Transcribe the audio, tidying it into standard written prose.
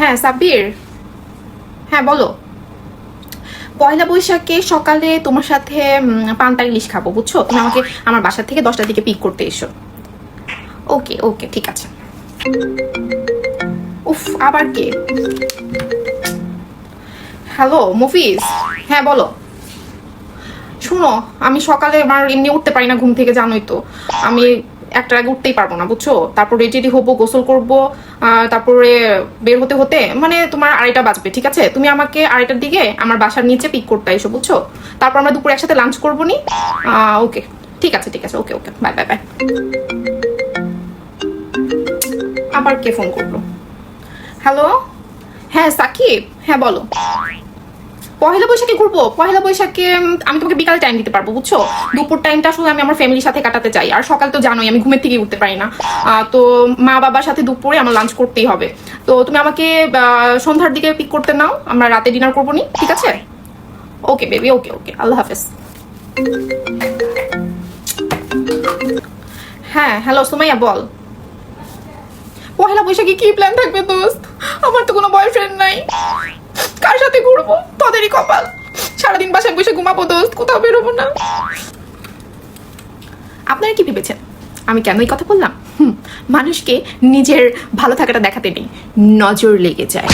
হ্যাঁ সাব্বির, হ্যাঁ বলো। পয়লা বৈশাখে সকালে তোমার সাথে পান্তা ইলিশ খাবো, বুঝছো? তুমি আমাকে আমার বাসা থেকে 10টার দিকে পিক করতে এসো। ওকে ওকে, ঠিক আছে। উফ, আবার কে? হ্যালো মফিজ, হ্যাঁ বলো। শুনো, আমি সকালে আমার এমনি উঠতে পারি না ঘুম থেকে, জানোই তো। আমি একটার আগে উঠতেই পারবো না, বুঝছো? তারপর রেডি হবো, গোসল করবো, তারপরে বের হতে হতে মানে তোমার 2:30 বাজবে, ঠিক আছে? তুমি আমাকে 2:30টার দিকে আমার বাসার নিচে পিক করতে এসো, বুঝছো? তারপর আমরা দুপুরে একসাথে লাঞ্চ করবো নি। ওকে, ঠিক আছে ঠিক আছে, ওকে ওকে, বাই বাই বাই। আবার কে ফোন করলো? হ্যালো, হ্যাঁ সাকিব, হ্যাঁ বলো। পহেলা বৈশাখে ঘুরবো, পহেলা বৈশাখে আমি তোমাকে বিকালে টাইম দিতে পারবো, বুঝছো? দুপুর টাইমটা আসলে আমি আমার ফ্যামিলির সাথে কাটাতে চাই, আর সকাল তো জানোই আমি ঘুমের থেকে উঠতে পারি না। তো মা বাবার সাথে দুপুরে আমার লাঞ্চ করতেই হবে। তো তুমি আমাকে সন্ধ্যার দিকে পিক করতে নাও, আমরা রাতে ডিনার করবো নি, ঠিক আছে? ওকে বেবি, ওকে ওকে, আল্লাহ হাফেজ। হ্যাঁ হ্যালো সুমাইয়া, বল। পহেলা বৈশাখে কি প্ল্যান থাকবে দোস্ত? আমার তো কোনো বয়ফ্রেন্ড নাই, কার সাথে ঘুরবো? তোদেরই কপাল। সারাদিন বাসায় বসে ঘুমাবো দোস্ত, কোথাও বেরোবো না। আপনারা কি ভেবেছেন আমি কেন এই কথা বললাম? মানুষকে নিজের ভালো থাকাটা দেখাতে নেই, নজর লেগে যায়।